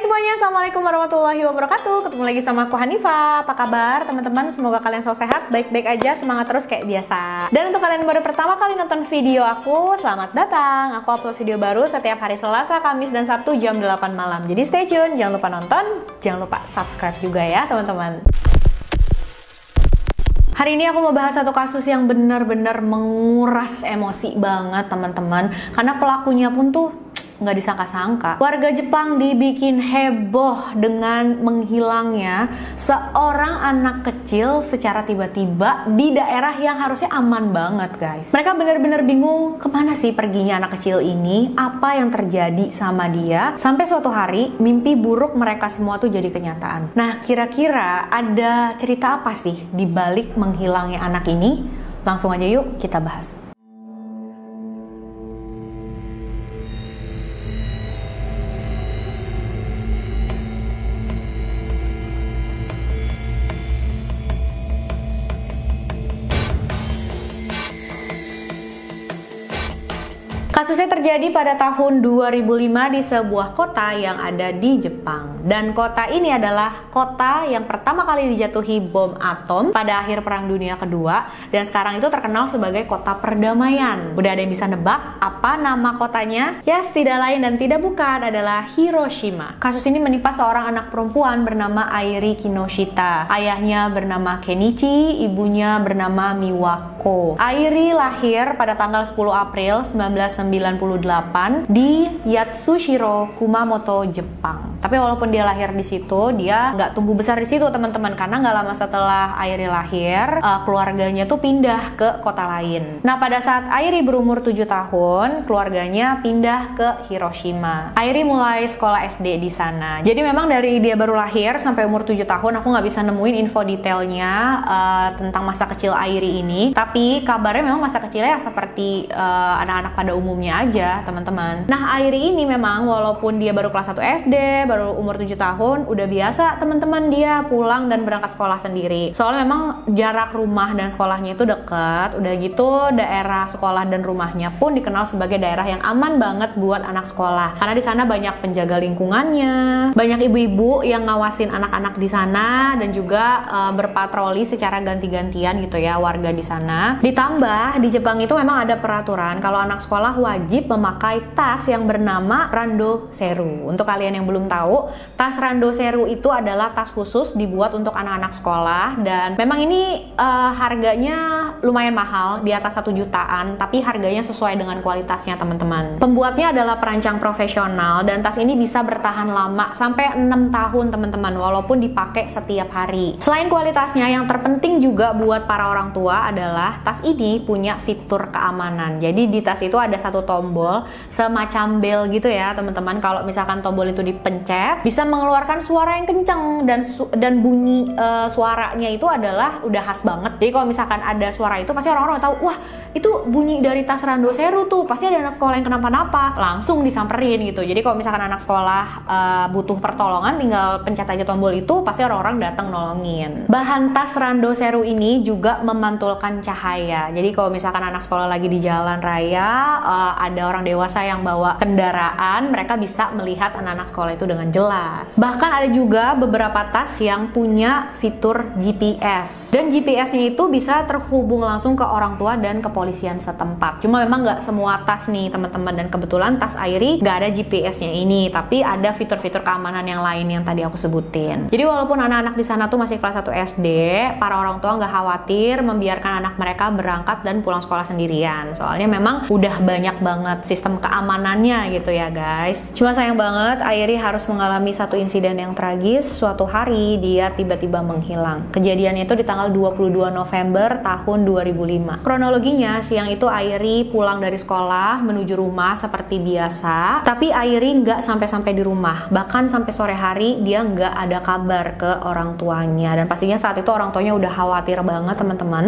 semuanya, Assalamualaikum warahmatullahi wabarakatuh. Ketemu lagi sama aku Hanifa. Apa kabar teman-teman? Semoga kalian selalu sehat, baik-baik aja, semangat terus kayak biasa. Dan untuk kalian yang baru pertama kali nonton video aku, selamat datang. Aku upload video baru setiap hari Selasa, Kamis, dan Sabtu jam 8 malam. Jadi stay tune, jangan lupa nonton, jangan lupa subscribe juga ya teman-teman. Hari ini aku mau bahas satu kasus yang benar-benar menguras emosi banget teman-teman. Karena pelakunya pun tuh nggak disangka-sangka. Warga Jepang dibikin heboh dengan menghilangnya seorang anak kecil secara tiba-tiba di daerah yang harusnya aman banget guys. Mereka benar-benar bingung kemana sih perginya anak kecil ini, apa yang terjadi sama dia, sampai suatu hari mimpi buruk mereka semua tuh jadi kenyataan. Nah, kira-kira ada cerita apa sih di balik menghilangnya anak ini? Langsung aja yuk kita bahas. Kasusnya terjadi pada tahun 2005 di sebuah kota yang ada di Jepang. Dan kota ini adalah kota yang pertama kali dijatuhi bom atom pada akhir Perang Dunia Kedua. Dan sekarang itu terkenal sebagai kota perdamaian. Udah ada yang bisa nebak apa nama kotanya? Yes, tidak lain dan tidak bukan adalah Hiroshima. Kasus ini menimpa seorang anak perempuan bernama Airi Kinoshita. Ayahnya bernama Kenichi, ibunya bernama Miwako. Airi lahir pada tanggal 10 April 1998 di Yatsushiro, Kumamoto, Jepang. Tapi walaupun dia lahir di situ, dia nggak tumbuh besar di situ teman-teman, karena nggak lama setelah Airi lahir, keluarganya tuh pindah ke kota lain. Nah, pada saat Airi berumur 7 tahun, keluarganya pindah ke Hiroshima. Airi mulai sekolah SD di sana. Jadi memang dari dia baru lahir sampai umur 7 tahun, aku nggak bisa nemuin info detailnya tentang masa kecil Airi ini. Tapi kabarnya memang masa kecilnya seperti anak-anak pada umumnya aja teman-teman. Nah, Airi ini memang walaupun dia baru kelas 1 SD, baru umur 7 tahun, udah biasa teman-teman dia pulang dan berangkat sekolah sendiri. Soalnya memang jarak rumah dan sekolahnya itu dekat. Udah gitu daerah sekolah dan rumahnya pun dikenal sebagai daerah yang aman banget buat anak sekolah. Karena di sana banyak penjaga lingkungannya, banyak ibu-ibu yang ngawasin anak-anak di sana dan juga berpatroli secara ganti-gantian gitu ya warga di sana. Ditambah di Jepang itu memang ada peraturan kalau anak sekolah wajib memakai tas yang bernama rando seru. Untuk kalian yang belum tahu, tas rando seru itu adalah tas khusus dibuat untuk anak-anak sekolah, dan memang ini harganya lumayan mahal, di atas 1 jutaan, tapi harganya sesuai dengan kualitasnya teman-teman. Pembuatnya adalah perancang profesional dan tas ini bisa bertahan lama sampai 6 tahun teman-teman, walaupun dipakai setiap hari. Selain kualitasnya, yang terpenting juga buat para orang tua adalah tas ini punya fitur keamanan. Jadi di tas itu ada satu tombol semacam bel gitu ya teman-teman. Kalau misalkan tombol itu dipencet, bisa mengeluarkan suara yang kenceng, dan bunyi suaranya itu adalah udah khas banget. Jadi kalau misalkan ada suara itu, pasti orang-orang tahu, wah itu bunyi dari tas rando seru tuh, pasti ada anak sekolah yang kenapa-napa, langsung disamperin gitu. Jadi kalau misalkan anak sekolah butuh pertolongan, tinggal pencet aja tombol itu, pasti orang-orang datang nolongin. Bahan tas rando seru ini juga memantulkan cahaya. Jadi kalau misalkan anak sekolah lagi di jalan raya, ada orang dewasa yang bawa kendaraan, mereka bisa melihat anak-anak sekolah itu dengan jelas. Bahkan ada juga beberapa tas yang punya fitur GPS, dan GPS-nya itu bisa terhubung langsung ke orang tua dan kepolisian setempat. Cuma memang nggak semua tas nih teman-teman, dan kebetulan tas Airi nggak ada GPS-nya ini, tapi ada fitur-fitur keamanan yang lain yang tadi aku sebutin. Jadi walaupun anak-anak di sana tuh masih kelas 1 SD, para orang tua nggak khawatir membiarkan anak mereka berangkat dan pulang sekolah sendirian. Soalnya memang udah banyak banget sistem keamanannya gitu ya guys. Cuma sayang banget Airi harus mengalami satu insiden yang tragis. Suatu hari dia tiba-tiba menghilang. Kejadiannya itu di tanggal 22 November tahun 2005. Kronologinya, siang itu Airi pulang dari sekolah menuju rumah seperti biasa, tapi Airi nggak sampai di rumah. Bahkan sampai sore hari dia nggak ada kabar ke orang tuanya, dan pastinya saat itu orang tuanya udah khawatir banget teman-teman.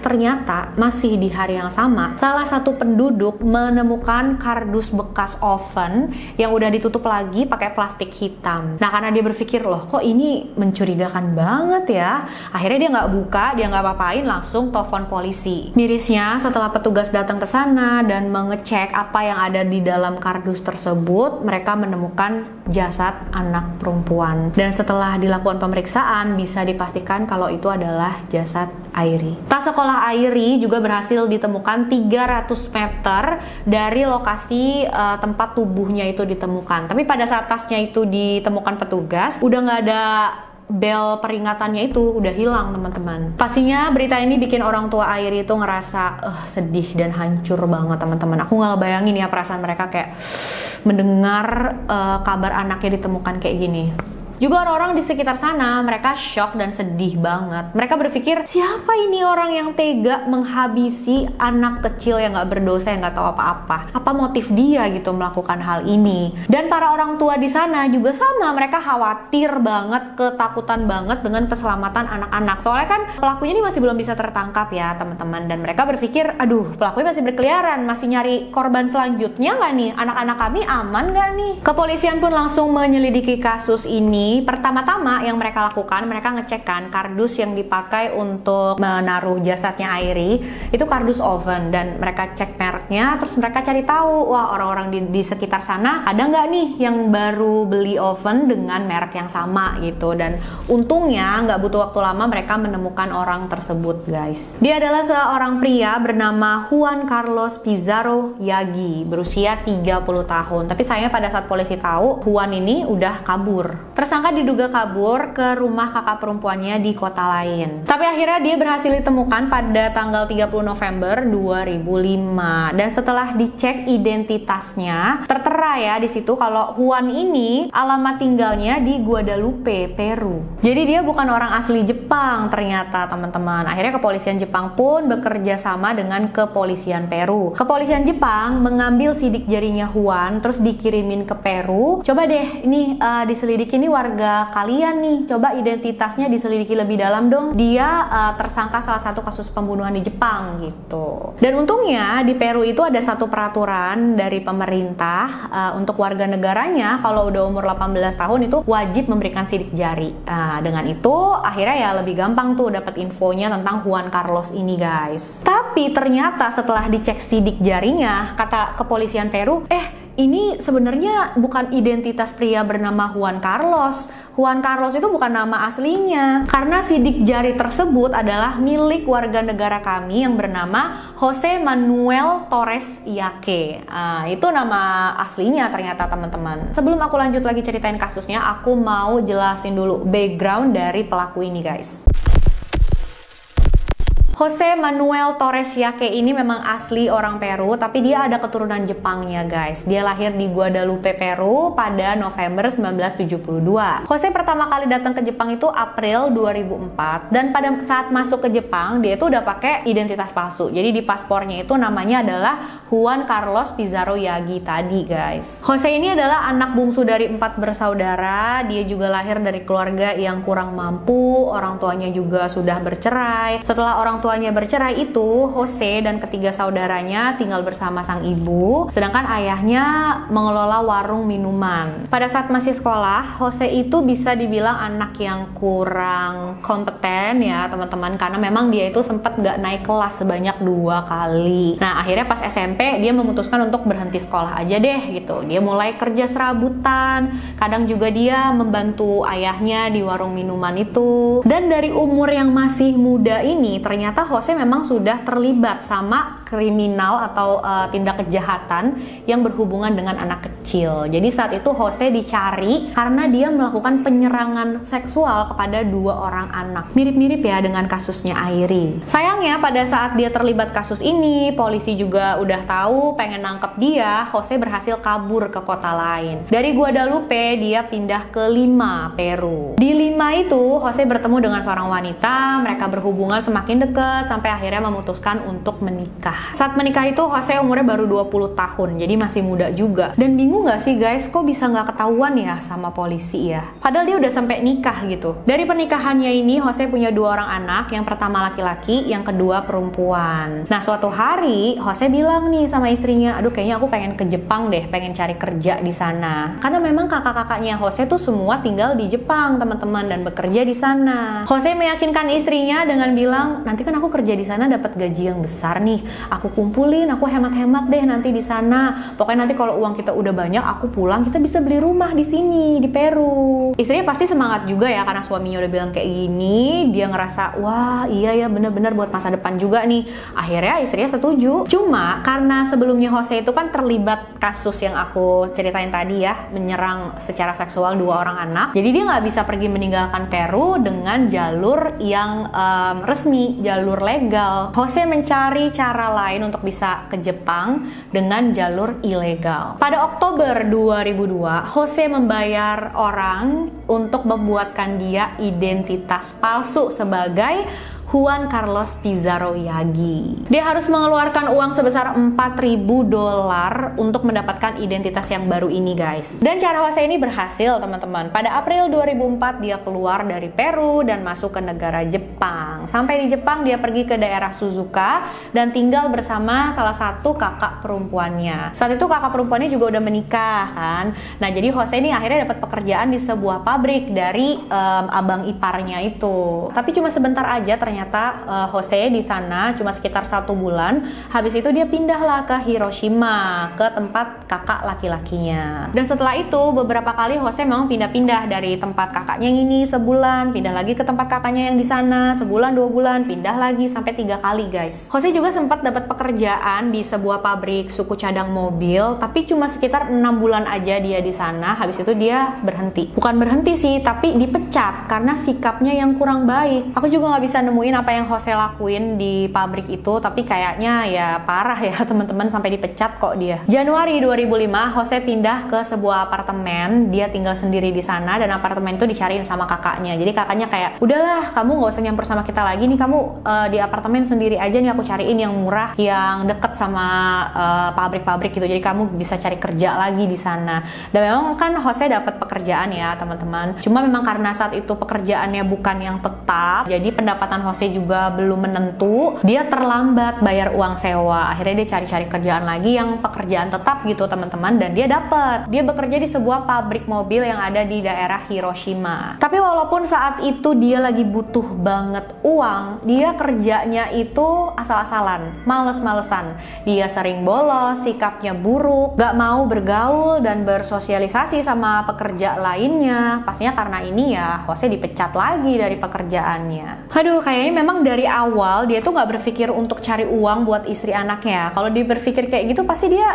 Ternyata masih di hari yang sama, salah satu penduduk menemukan kardus bekas oven yang udah ditutup lagi pakai plastik hitam. Nah, karena dia berpikir, loh kok ini mencurigakan banget ya, akhirnya dia nggak buka, dia nggak apa-apain, langsung telepon polisi. Mirisnya Untungnya setelah petugas datang ke sana dan mengecek apa yang ada di dalam kardus tersebut, mereka menemukan jasad anak perempuan. Dan setelah dilakukan pemeriksaan, bisa dipastikan kalau itu adalah jasad Airi. Tas sekolah Airi juga berhasil ditemukan 300 meter dari lokasi tempat tubuhnya itu ditemukan. Tapi pada saat tasnya itu ditemukan petugas, udah nggak ada bel peringatannya, itu udah hilang teman-teman. Pastinya berita ini bikin orang tua Airi itu ngerasa sedih dan hancur banget teman-teman. Aku nggak bayangin ya perasaan mereka kayak mendengar kabar anaknya ditemukan kayak gini. Juga orang-orang di sekitar sana, mereka shock dan sedih banget. Mereka berpikir, siapa ini orang yang tega menghabisi anak kecil yang gak berdosa, yang gak tahu apa-apa? Apa motif dia gitu melakukan hal ini? Dan para orang tua di sana juga sama, mereka khawatir banget, ketakutan banget dengan keselamatan anak-anak. Soalnya kan pelakunya ini masih belum bisa tertangkap ya teman-teman. Dan mereka berpikir, aduh pelakunya masih berkeliaran, masih nyari korban selanjutnya gak nih? Anak-anak kami aman gak nih? Kepolisian pun langsung menyelidiki kasus ini. Pertama-tama yang mereka lakukan, mereka ngecekkan kardus yang dipakai untuk menaruh jasadnya Airi itu kardus oven, dan mereka cek mereknya. Terus mereka cari tahu, wah orang-orang di sekitar sana ada nggak nih yang baru beli oven dengan merek yang sama gitu. Dan untungnya nggak butuh waktu lama mereka menemukan orang tersebut guys. Dia adalah seorang pria bernama Juan Carlos Pizarro Yagi, berusia 30 tahun. Tapi sayangnya pada saat polisi tahu, Juan ini udah kabur. Tersangka diduga kabur ke rumah kakak perempuannya di kota lain. Tapi akhirnya dia berhasil ditemukan pada tanggal 30 November 2005. Dan setelah dicek identitasnya, tertera ya di situ kalau Juan ini alamat tinggalnya di Guadalupe, Peru. Jadi dia bukan orang asli Jepang ternyata teman-teman. Akhirnya kepolisian Jepang pun bekerja sama dengan kepolisian Peru. Kepolisian Jepang mengambil sidik jarinya Juan terus dikirimin ke Peru. Coba deh ini diselidiki nih warga kalian nih, coba identitasnya diselidiki lebih dalam dong. Dia tersangka salah satu kasus pembunuhan di Jepang gitu. Dan untungnya di Peru itu ada satu peraturan dari pemerintah untuk warga negaranya kalau udah umur 18 tahun itu wajib memberikan sidik jari. Dengan itu akhirnya ya lebih gampang tuh dapat infonya tentang Juan Carlos ini guys. Tapi ternyata setelah dicek sidik jarinya, kata kepolisian Peru, ini sebenarnya bukan identitas pria bernama Juan Carlos. Juan Carlos itu bukan nama aslinya. Karena sidik jari tersebut adalah milik warga negara kami yang bernama Jose Manuel Torres Yake. Itu nama aslinya ternyata teman-teman. Sebelum aku lanjut lagi ceritain kasusnya, aku mau jelasin dulu background dari pelaku ini guys. Jose Manuel Torres Yake ini memang asli orang Peru, tapi dia ada keturunan Jepangnya guys. Dia lahir di Guadalupe, Peru pada November 1972. Jose pertama kali datang ke Jepang itu April 2004, dan pada saat masuk ke Jepang dia itu udah pakai identitas palsu. Jadi di paspornya itu namanya adalah Juan Carlos Pizarro Yagi tadi guys. Jose ini adalah anak bungsu dari 4 bersaudara. Dia juga lahir dari keluarga yang kurang mampu, orang tuanya juga sudah bercerai. Setelah orang tuanya bercerai itu, Jose dan ketiga saudaranya tinggal bersama sang ibu, sedangkan ayahnya mengelola warung minuman. Pada saat masih sekolah, Jose itu bisa dibilang anak yang kurang kompeten ya teman-teman, karena memang dia itu sempat nggak naik kelas sebanyak 2 kali. Nah akhirnya pas SMP dia memutuskan untuk berhenti sekolah aja deh gitu. Dia mulai kerja serabutan, kadang juga dia membantu ayahnya di warung minuman itu. Dan dari umur yang masih muda ini ternyata Jose memang sudah terlibat sama kriminal atau tindak kejahatan yang berhubungan dengan anak kecil. Jadi saat itu Jose dicari karena dia melakukan penyerangan seksual kepada 2 orang anak. Mirip-mirip ya dengan kasusnya Airi. Sayangnya pada saat dia terlibat kasus ini, polisi juga udah tahu, pengen nangkep dia. Jose berhasil kabur ke kota lain. Dari Guadalupe dia pindah ke Lima, Peru. Di Lima itu Jose bertemu dengan seorang wanita, mereka berhubungan semakin dekat sampai akhirnya memutuskan untuk menikah. Saat menikah itu Jose umurnya baru 20 tahun, jadi masih muda juga. Dan bingung gak sih guys, kok bisa gak ketahuan ya sama polisi ya? Padahal dia udah sampai nikah gitu. Dari pernikahannya ini Jose punya 2 orang anak, yang pertama laki-laki, yang kedua perempuan. Nah suatu hari Jose bilang nih sama istrinya, aduh kayaknya aku pengen ke Jepang deh, pengen cari kerja di sana. Karena memang kakak-kakaknya Jose tuh semua tinggal di Jepang teman-teman dan bekerja di sana. Jose meyakinkan istrinya dengan bilang, nanti kan aku kerja di sana dapat gaji yang besar nih, aku kumpulin, aku hemat-hemat deh nanti di sana. Pokoknya nanti kalau uang kita udah banyak, aku pulang, kita bisa beli rumah di sini di Peru. Istrinya pasti semangat juga ya karena suaminya udah bilang kayak gini. Dia ngerasa wah iya ya bener-bener buat masa depan juga nih. Akhirnya istrinya setuju. Cuma karena sebelumnya Jose itu kan terlibat kasus yang aku ceritain tadi ya, menyerang secara seksual 2 orang anak. Jadi dia nggak bisa pergi meninggalkan Peru dengan jalur yang resmi, jalur legal. Jose mencari cara lain untuk bisa ke Jepang dengan jalur ilegal. Pada Oktober 2002, Jose membayar orang untuk membuatkan dia identitas palsu sebagai Juan Carlos Pizarro Yagi. Dia harus mengeluarkan uang sebesar $4.000 untuk mendapatkan identitas yang baru ini, guys. Dan cara Jose ini berhasil, teman-teman. Pada April 2004 dia keluar dari Peru dan masuk ke negara Jepang. Sampai di Jepang dia pergi ke daerah Suzuka dan tinggal bersama salah satu kakak perempuannya. Saat itu kakak perempuannya juga udah menikah kan. Nah, jadi Jose ini akhirnya dapat pekerjaan di sebuah pabrik dari abang iparnya itu. Tapi cuma sebentar aja, ternyata Jose di sana cuma sekitar 1 bulan. Habis itu dia pindahlah ke Hiroshima, ke tempat kakak laki-lakinya. Dan setelah itu beberapa kali Jose memang pindah-pindah dari tempat kakaknya yang ini sebulan, pindah lagi ke tempat kakaknya yang di sana sebulan 2 bulan, pindah lagi sampai 3 kali, guys. Jose juga sempat dapat pekerjaan di sebuah pabrik suku cadang mobil, tapi cuma sekitar 6 bulan aja dia di sana. Habis itu dia berhenti. Bukan berhenti sih, tapi dipecat karena sikapnya yang kurang baik. Aku juga nggak bisa nemuin apa yang Jose lakuin di pabrik itu, tapi kayaknya ya parah ya teman-teman, sampai dipecat kok dia. Januari 2005 Jose pindah ke sebuah apartemen. Dia tinggal sendiri di sana dan apartemen itu dicariin sama kakaknya. Jadi kakaknya kayak, udahlah kamu nggak usah nyamper sama kita lagi nih, kamu di apartemen sendiri aja nih, aku cariin yang murah yang deket sama pabrik-pabrik gitu. Jadi kamu bisa cari kerja lagi di sana. Dan memang kan Jose dapat pekerjaan ya teman-teman. Cuma memang karena saat itu pekerjaannya bukan yang tetap, jadi pendapatan Jose juga belum menentu. Dia terlambat bayar uang sewa. Akhirnya dia cari-cari kerjaan lagi yang pekerjaan tetap gitu teman-teman, dan dia dapat. Dia bekerja di sebuah pabrik mobil yang ada di daerah Hiroshima. Tapi walaupun saat itu dia lagi butuh banget uang, dia kerjanya itu asal-asalan, males-malesan. Dia sering bolos, sikapnya buruk, gak mau bergaul dan bersosialisasi sama pekerja lainnya. Pastinya karena ini ya Jose dipecat lagi dari pekerjaannya. Aduh, kayaknya memang dari awal dia tuh nggak berpikir untuk cari uang buat istri anaknya. Kalau dia berpikir kayak gitu, pasti dia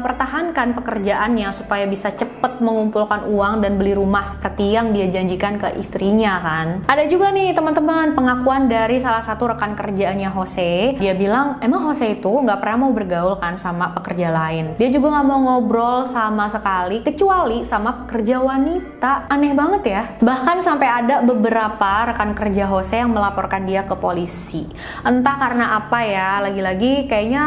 pertahankan pekerjaannya supaya bisa cepet mengumpulkan uang dan beli rumah seperti yang dia janjikan ke istrinya kan. Ada juga nih teman-teman pengakuan dari salah satu rekan kerjaannya Jose. Dia bilang emang Jose itu nggak pernah mau bergaul kan sama pekerja lain. Dia juga nggak mau ngobrol sama sekali kecuali sama pekerja wanita. Aneh banget ya. Bahkan sampai ada beberapa rekan kerja Jose yang melaporkan dia ke polisi. Entah karena apa ya, lagi-lagi kayaknya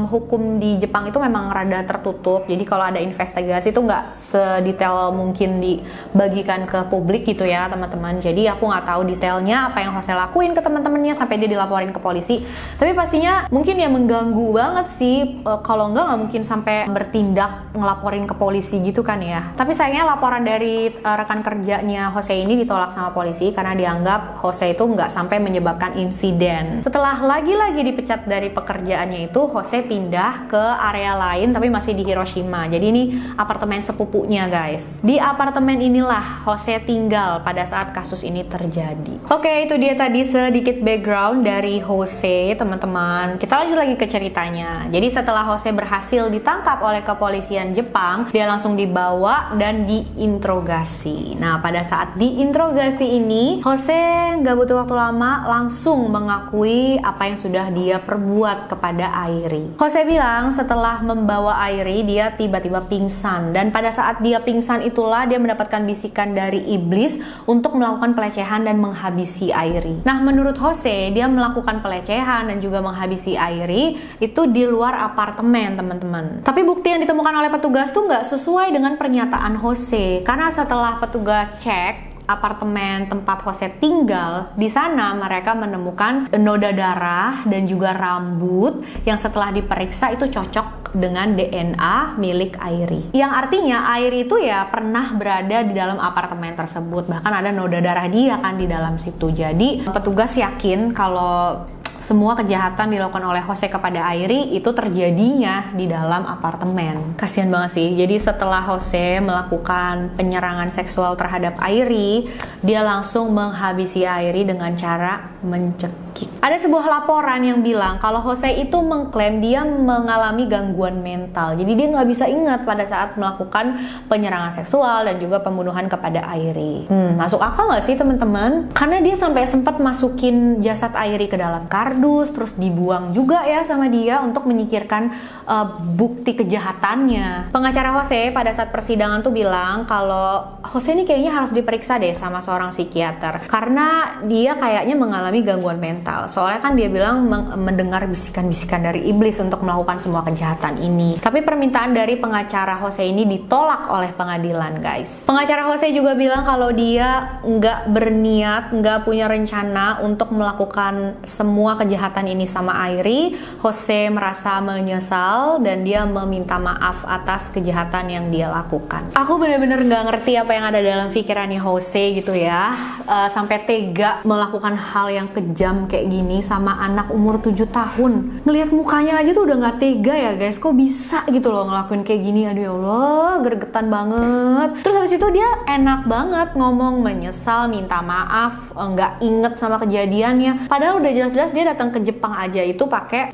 hukum di Jepang itu memang rada tertutup. Jadi kalau ada investigasi itu nggak sedetail mungkin dibagikan ke publik gitu ya teman-teman. Jadi aku nggak tahu detailnya apa yang Jose lakuin ke teman-temannya sampai dia dilaporin ke polisi. Tapi pastinya mungkin ya mengganggu banget sih. Kalau nggak mungkin sampai bertindak ngelaporin ke polisi gitu kan ya. Tapi sayangnya laporan dari rekan kerjanya Jose ini ditolak sama polisi karena dianggap Jose itu nggak sampai menyebabkan insiden. Setelah lagi-lagi dipecat dari pekerjaannya itu, Jose pindah ke area lain tapi masih di Hiroshima. Jadi ini apartemen sepupunya, guys. Di apartemen inilah Jose tinggal pada saat kasus ini terjadi. Oke, itu dia tadi sedikit background dari Jose, teman-teman. Kita lanjut lagi ke ceritanya. Jadi setelah Jose berhasil ditangkap oleh kepolisian Jepang, dia langsung dibawa dan diinterogasi. Nah, pada saat diinterogasi ini, Jose nggak butuh waktu lama, langsung mengakui apa yang sudah dia perbuat kepada Airi. Jose bilang setelah membawa Airi, dia tiba-tiba pingsan. Dan pada saat dia pingsan itulah dia mendapatkan bisikan dari iblis untuk melakukan pelecehan dan menghabisi Airi. Nah, menurut Jose, dia melakukan pelecehan dan juga menghabisi Airi itu di luar apartemen, teman-teman. Tapi bukti yang ditemukan oleh petugas tuh nggak sesuai dengan pernyataan Jose. Karena setelah petugas cek apartemen tempat Jose tinggal, di sana mereka menemukan noda darah dan juga rambut yang setelah diperiksa itu cocok dengan DNA milik Airi. Yang artinya Airi itu ya pernah berada di dalam apartemen tersebut. Bahkan ada noda darah dia kan di dalam situ. Jadi petugas yakin kalau semua kejahatan dilakukan oleh Jose kepada Airi itu terjadinya di dalam apartemen. Kasian banget sih. Jadi setelah Jose melakukan penyerangan seksual terhadap Airi, dia langsung menghabisi Airi dengan cara mencekik. Ada sebuah laporan yang bilang kalau Jose itu mengklaim dia mengalami gangguan mental. Jadi dia nggak bisa ingat pada saat melakukan penyerangan seksual dan juga pembunuhan kepada Airi. Masuk akal nggak sih teman-teman? Karena dia sampai sempat masukin jasad Airi ke dalam kardus, terus dibuang juga ya sama dia untuk menyingkirkan bukti kejahatannya. Pengacara Jose pada saat persidangan tuh bilang kalau Jose ini kayaknya harus diperiksa deh sama seorang psikiater karena dia kayaknya mengalami gangguan mental. Soalnya kan dia bilang mendengar bisikan-bisikan dari iblis untuk melakukan semua kejahatan ini. Tapi permintaan dari pengacara Jose ini ditolak oleh pengadilan, guys. Pengacara Jose juga bilang kalau dia nggak berniat, nggak punya rencana untuk melakukan semua kejahatan ini sama Airi. Jose merasa menyesal dan dia meminta maaf atas kejahatan yang dia lakukan. Aku bener-bener nggak ngerti apa yang ada dalam pikirannya Jose gitu ya, sampai tega melakukan hal yang kejam kayak gini sama anak umur 7 tahun. Ngelihat mukanya aja tuh udah nggak tega ya guys, kok bisa gitu loh ngelakuin kayak gini. Aduh ya Allah, gregetan banget. Terus habis itu dia enak banget ngomong menyesal, minta maaf, nggak inget sama kejadiannya. Padahal udah jelas-jelas dia datang ke Jepang aja itu pakai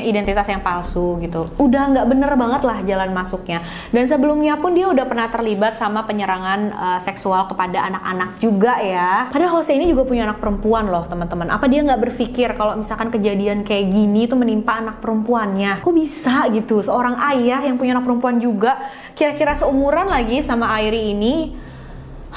identitas yang palsu gitu. Udah nggak bener banget lah jalan masuknya. Dan sebelumnya pun dia udah pernah terlibat sama penyerangan seksual kepada anak-anak juga ya. Padahal Jose ini juga punya anak perempuan loh teman-teman. Apa dia nggak berpikir kalau misalkan kejadian kayak gini tuh menimpa anak perempuannya? Kok bisa gitu? Seorang ayah yang punya anak perempuan juga, kira-kira seumuran lagi sama Airi ini.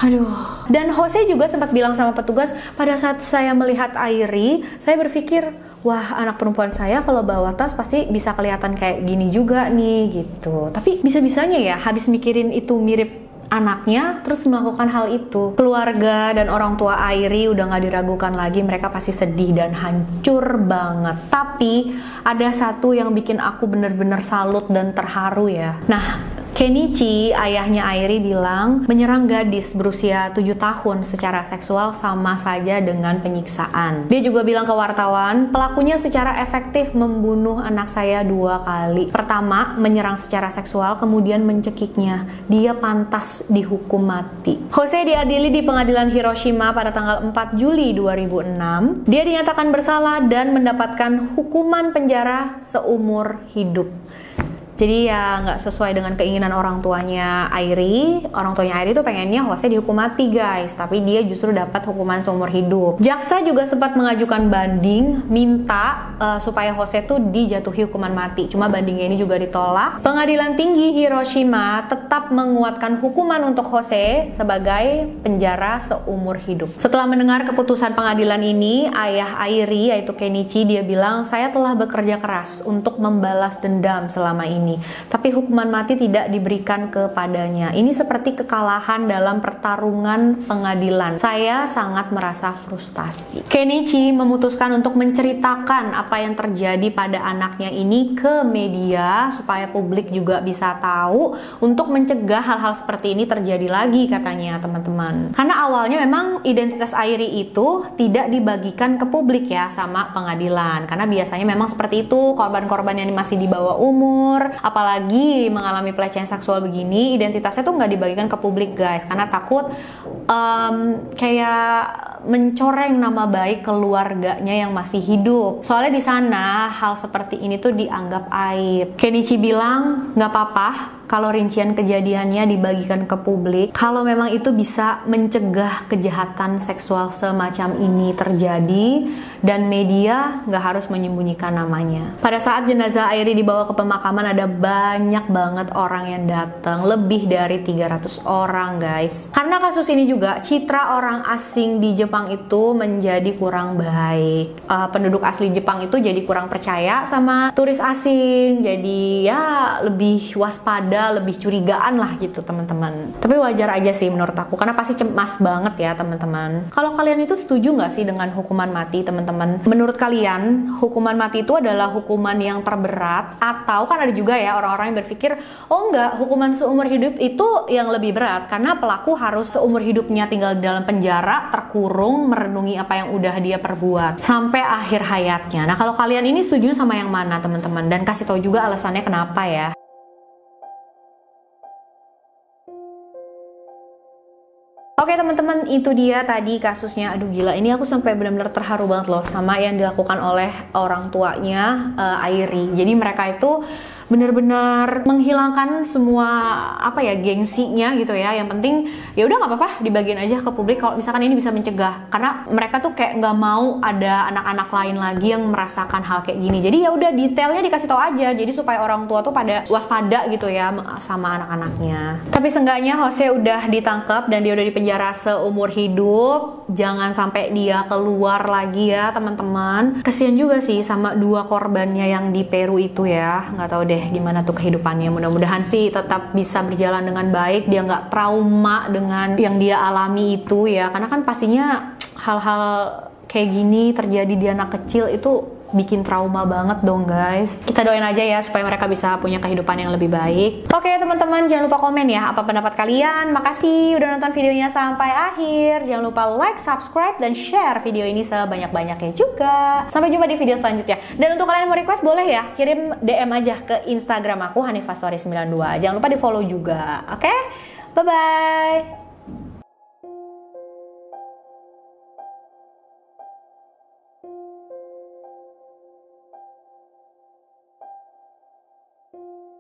Aduh. Dan Jose juga sempat bilang sama petugas, pada saat saya melihat Airi, saya berpikir, wah anak perempuan saya kalau bawa tas pasti bisa kelihatan kayak gini juga nih gitu. Tapi bisa-bisanya ya habis mikirin itu mirip anaknya terus melakukan hal itu. Keluarga dan orang tua Airi udah gak diragukan lagi, mereka pasti sedih dan hancur banget. Tapi ada satu yang bikin aku bener-bener salut dan terharu ya. Nah, Kenichi, ayahnya Airi bilang menyerang gadis berusia 7 tahun secara seksual sama saja dengan penyiksaan. Dia juga bilang ke wartawan, pelakunya secara efektif membunuh anak saya 2 kali. Pertama, menyerang secara seksual, kemudian mencekiknya. Dia pantas dihukum mati. Jose diadili di pengadilan Hiroshima pada tanggal 4 Juli 2006. Dia dinyatakan bersalah dan mendapatkan hukuman penjara seumur hidup. Jadi ya nggak sesuai dengan keinginan orang tuanya Airi. Orang tuanya Airi tuh pengennya Jose dihukum mati guys, tapi dia justru dapat hukuman seumur hidup. Jaksa juga sempat mengajukan banding, minta supaya Jose tuh dijatuhi hukuman mati. Cuma bandingnya ini juga ditolak. Pengadilan Tinggi Hiroshima tetap menguatkan hukuman untuk Jose sebagai penjara seumur hidup. Setelah mendengar keputusan pengadilan ini, ayah Airi yaitu Kenichi, dia bilang, saya telah bekerja keras untuk membalas dendam selama ini. Tapi hukuman mati tidak diberikan kepadanya. Ini seperti kekalahan dalam pertarungan pengadilan. Saya sangat merasa frustasi. Kenichi memutuskan untuk menceritakan apa yang terjadi pada anaknya ini ke media supaya publik juga bisa tahu untuk mencegah hal-hal seperti ini terjadi lagi katanya teman-teman. Karena awalnya memang identitas Airi itu tidak dibagikan ke publik ya sama pengadilan. Karena biasanya memang seperti itu, korban-korban yang masih di bawah umur, apalagi mengalami pelecehan seksual begini, identitasnya tuh nggak dibagikan ke publik guys, karena takut kayak mencoreng nama baik keluarganya yang masih hidup. Soalnya di sana hal seperti ini tuh dianggap aib. Kenichi bilang nggak apa-apa kalau rincian kejadiannya dibagikan ke publik, kalau memang itu bisa mencegah kejahatan seksual semacam ini terjadi dan media nggak harus menyembunyikan namanya. Pada saat jenazah Airi dibawa ke pemakaman ada banyak banget orang yang datang, lebih dari 300 orang guys. Karena kasus ini juga citra orang asing di Jepang itu menjadi kurang baik. Penduduk asli Jepang itu jadi kurang percaya sama turis asing, jadi ya lebih waspada, lebih curigaan lah gitu teman-teman. Tapi wajar aja sih menurut aku, karena pasti cemas banget ya teman-teman. Kalau kalian itu setuju nggak sih dengan hukuman mati teman-teman? Menurut kalian hukuman mati itu adalah hukuman yang terberat, atau kan ada juga ya orang-orang yang berpikir oh enggak, hukuman seumur hidup itu yang lebih berat karena pelaku harus seumur hidupnya tinggal di dalam penjara terkurung murung merenungi apa yang udah dia perbuat sampai akhir hayatnya. Nah, kalau kalian ini setuju sama yang mana teman-teman? Dan kasih tahu juga alasannya kenapa ya. Oke teman-teman, itu dia tadi kasusnya. Aduh gila, ini aku sampai benar-benar terharu banget loh sama yang dilakukan oleh orang tuanya Airi. Jadi mereka itu benar-benar menghilangkan semua apa ya, gengsinya gitu ya. Yang penting ya udah nggak apa-apa dibagiin aja ke publik kalau misalkan ini bisa mencegah. Karena mereka tuh kayak nggak mau ada anak-anak lain lagi yang merasakan hal kayak gini. Jadi ya udah detailnya dikasih tahu aja. Jadi supaya orang tua tuh pada waspada gitu ya sama anak-anaknya. Tapi seenggaknya Jose udah ditangkap dan dia udah dipenjara seumur hidup. Jangan sampai dia keluar lagi ya teman-teman. Kasian juga sih sama dua korbannya yang di Peru itu ya. Nggak tahu deh gimana tuh kehidupannya. Mudah-mudahan sih tetap bisa berjalan dengan baik, dia nggak trauma dengan yang dia alami itu ya, karena kan pastinya hal-hal kayak gini terjadi di anak kecil itu bikin trauma banget dong guys. Kita doain aja ya supaya mereka bisa punya kehidupan yang lebih baik. Oke teman-teman, jangan lupa komen ya apa pendapat kalian. Makasih udah nonton videonya sampai akhir. Jangan lupa like, subscribe, dan share video ini sebanyak-banyaknya juga. Sampai jumpa di video selanjutnya. Dan untuk kalian mau request boleh ya, kirim DM aja ke Instagram aku Hanifah Story 92. Jangan lupa di follow juga. Oke? Bye-bye.